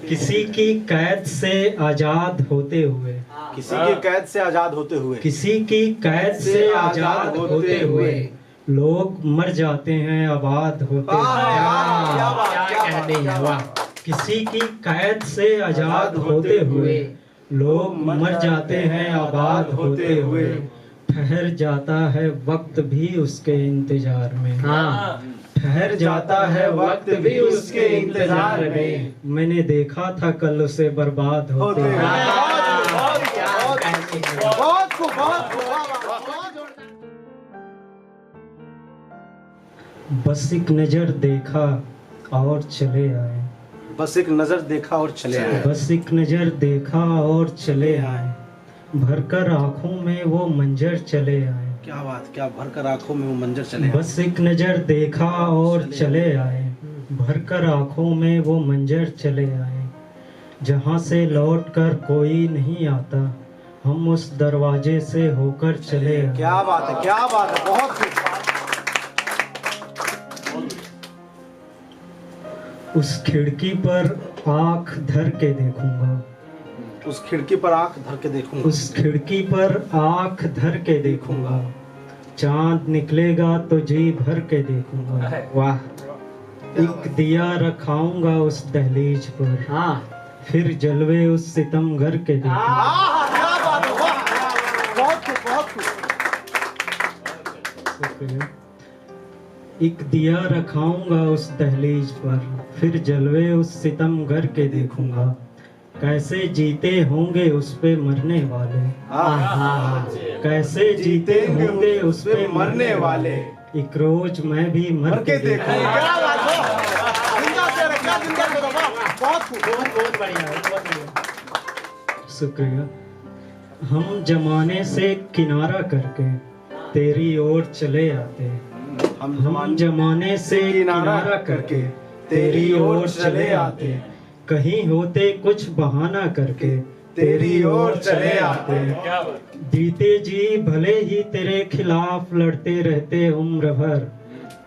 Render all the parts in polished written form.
किसी की कैद से आजाद होते हुए, किसी की कैद से आजाद होते हुए, किसी की कैद से आजाद होते हुए लोग मर जाते हैं आबाद होते हुए। क्या कहने हैं, वाह। किसी की कैद से आजाद होते हुए लोग मर जाते हैं आबाद होते हुए। ठहर जाता है वक्त भी उसके इंतजार में। हाँ, ठहर जाता है वक्त भी उसके इंतजार में। मैंने देखा था कल उसे बर्बाद होते हुए। बस एक नजर देखा और चले आए। बस एक नजर देखा और चले आए। बस एक नजर देखा और चले आए। भरकर आंखों में वो मंजर चले आए। क्या बात, क्या भरकर आंखों में वो मंजर चले आए। बस एक नजर देखा और चले आए। भरकर आंखों में वो मंजर चले आए। जहां से लौट कर कोई नहीं आता, हम उस दरवाजे से होकर चले आए। क्या बात है, क्या बात है, बहुत खूब। उस खिड़की पर आंख धर के देखूंगा। उस खिड़की पर आंख धर के देखूंगा। उस खिड़की पर आंख धर के देखूंगा। चांद निकलेगा तो जी भर के देखूंगा। वाह। एक दिया रखाऊंगा उस दहलीज पर। हाँ, फिर जलवे उस सितमगर के देखूंगा। क्या बात है, वाह, बहुत खूब, बहुत खूब। एक दिया रखाऊंगा उस दहलीज पर, फिर जलवे उस सितमगर के देखूंगा। कैसे जीते होंगे उस पे मरने वाले। कैसे जीते होंगे उस पे मरने वाले। एक रोज मैं भी मर के देखूंगा। क्या बात है, जिंदा से रखा, जिंदा से रखा, बहुत खूब। बहुत बढ़िया, बहुत बढ़िया। शुक्रिया। हम जमाने से किनारा करके तेरी ओर चले आते। हम जमाने से किनारा करके तेरी ओर चले आते। कहीं होते कुछ बहाना करके तेरी ओर चले आते। जीते जी भले ही तेरे खिलाफ लड़ते रहते उम्र भर।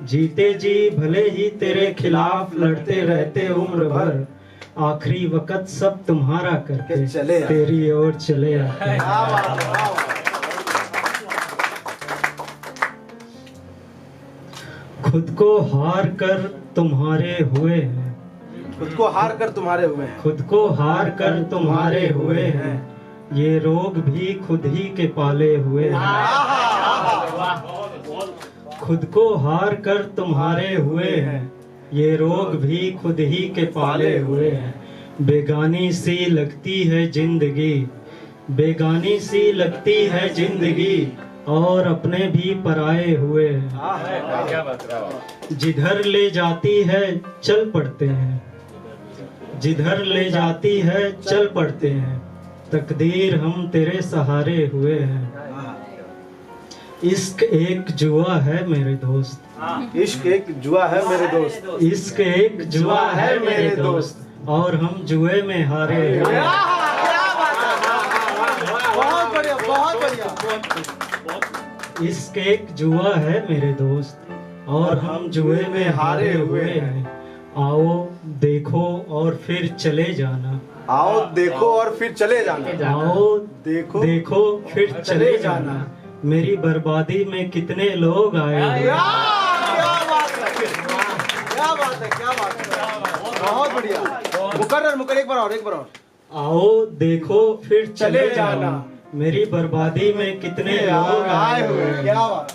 जीते जी भले ही तेरे खिलाफ लड़ते रहते उम्र भर। आखिरी वक्त सब तुम्हारा करके चले आते। तेरी ओर चले आते। खुद को हार कर तुम्हारे हुए हैं। खुद को हार कर तुम्हारे हुए हैं। खुद को हार कर तुम्हारे हुए हैं। ये रोग भी खुद ही के पाले हुए हैं। खुद को हार कर तुम्हारे हुए हैं। ये रोग भी खुद ही के पाले हुए हैं। बेगानी सी लगती है जिंदगी। बेगानी सी लगती है जिंदगी और अपने भी पराए हुए हैं। जिधर ले जाती है चल पड़ते हैं। जिधर ले जाती है चल पड़ते हैं। तकदीर हम तेरे सहारे हुए हैं। इश्क एक जुआ है मेरे दोस्त। इश्क एक जुआ है मेरे दोस्त। इश्क एक जुआ है मेरे दोस्त और हम जुए में हारे हुए हैं। बहुत बढ़िया, बहुत बढ़िया। इश्क एक जुआ है मेरे दोस्त और हम जुए में हारे हुए हैं। आओ देखो और फिर चले जाना। आओ देखो और फिर चले जाना। आओ देखो देखो फिर चले जाना। मेरी बर्बादी में कितने लोग आए हुए हैं। क्या बात है, क्या बात है, क्या बात है, बहुत बढ़िया। मुकर्रर एक बार और, एक बार और। आओ देखो फिर चले जाना। मेरी बर्बादी में कितने लोग आए हुए हैं। क्या बात।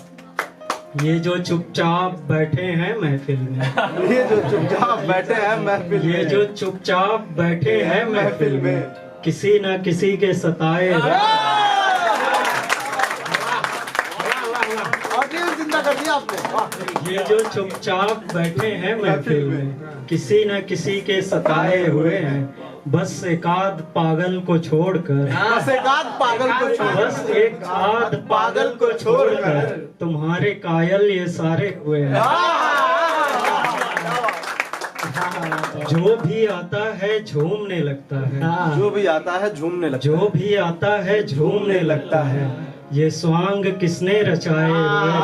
ये जो चुपचाप बैठे हैं महफिल में। ये जो चुपचाप बैठे हैं महफिल में। ये जो चुपचाप बैठे हैं महफिल में। किसी न किसी के सताए ऑडियंस जिंदा कर दिया आपने। ये जो चुपचाप बैठे हैं महफिल में। किसी न किसी के सताए हुए हैं। बस एक आध पागल को छोड़कर। बस एक आध पागल को छोड़कर। बस एक आध पागल को छोड़कर तुम्हारे कायल ये सारे हुए हैं। जो भी आता है झूमने लगता है। जो भी आता है झूमने लगता जो भी आता है झूमने लगता है। ये स्वांग किसने रचाए हुए हैं।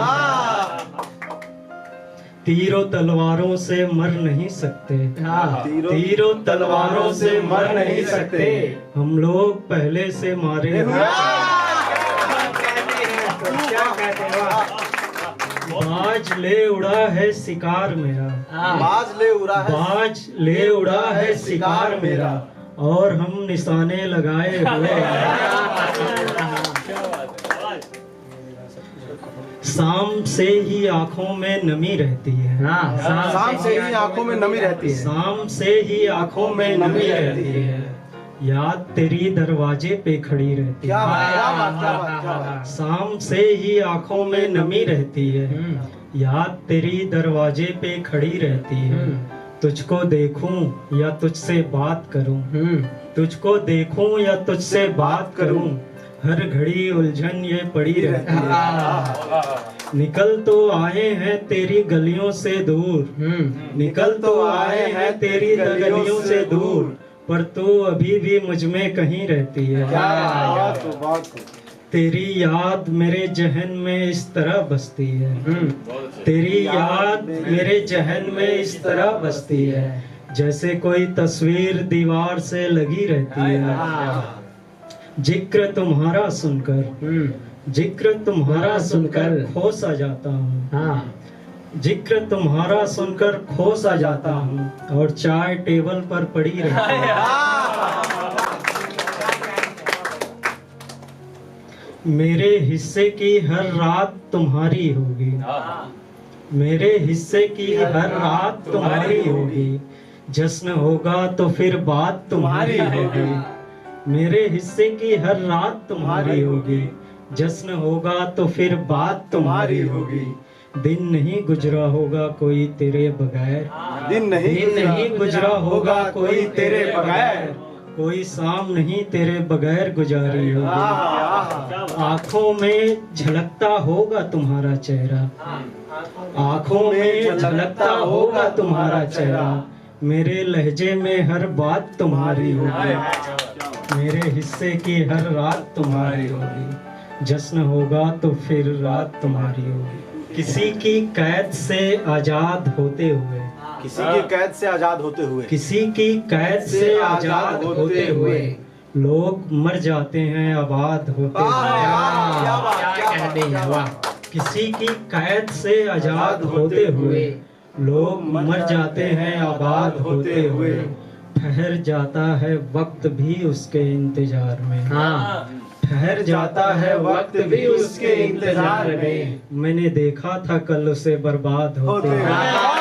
तीरों तलवारों से मर नहीं सकते, हाँ तीरों तलवारों से मर नहीं सकते। सकते, हम लोग पहले से मारे हुए क्या कहते हैं वाह बाज ले उड़ा है शिकार मेरा, हाँ बाज ले उड़ा है बाज ले उड़ा है शिकार मेरा, और हम निशाने लगाए हुए हैं। शाम से ही आंखों में नमी रहती है, हाँ शाम से ही आंखों में नमी रहती है शाम से ही आंखों में नमी रहती है, याद तेरी दरवाजे पे खड़ी रहती क्या है। बात क्या बात क्या बात क्या बात शाम से ही आंखों में नमी रहती है, याद तेरी दरवाजे पे खड़ी रहती है। तुझको देखूं या तुझसे बात करूं, तुझको देखूं या तुझसे बात करूं, हर घड़ी उलझन ये पड़ी रहती है। निकल तो आए हैं तेरी गलियों से दूर, निकल तो आए हैं तेरी गलियों से दूर, पर तू अभी भी मुझ में कहीं रहती है। बात तेरी याद मेरे जहन में इस तरह बसती है, तेरी याद मेरे जहन में इस तरह बसती है, जैसे कोई तस्वीर दीवार से लगी रहती है। जिक्र तुम्हारा सुनकर, जिक्र तुम्हारा सुनकर खो सा जाता हूँ, जिक्र तुम्हारा सुनकर खो सा जाता हूँ, और चाय टेबल पर पड़ी रहती है। मेरे हिस्से की हर रात तुम्हारी होगी, मेरे हिस्से की हर रात तुम्हारी होगी, जश्न होगा तो फिर बात तुम्हारी होगी। मेरे हिस्से की हर रात तुम्हारी होगी, जश्न होगा तो फिर बात तुम्हारी होगी। दिन नहीं गुजरा होगा कोई तेरे बगैर, दिन नहीं गुजरा होगा कोई तेरे बगैर, कोई शाम नहीं तेरे बगैर गुजारी होगी। आंखों में झलकता होगा तुम्हारा चेहरा, आंखों में झलकता होगा तुम्हारा चेहरा, मेरे लहजे में हर बात तुम्हारी होगी, मेरे हिस्से की हर रात तुम्हारी होगी, जश्न होगा तो फिर रात तुम्हारी होगी। किसी की कैद से आजाद होते हुए, किसी की कैद से आजाद होते हुए, किसी की कैद से आजाद होते हुए, लोग मर जाते हैं आबाद होते हुए। क्या बात क्या कहते हैं वाह किसी की कैद से आजाद होते हुए, लोग मर जाते हैं आबाद होते हुए, ठहर जाता है वक्त भी उसके इंतजार में, हाँ ठहर जाता है वक्त भी उसके इंतजार में, मैंने देखा था कल उसे बर्बाद होते होते हुए। हुए।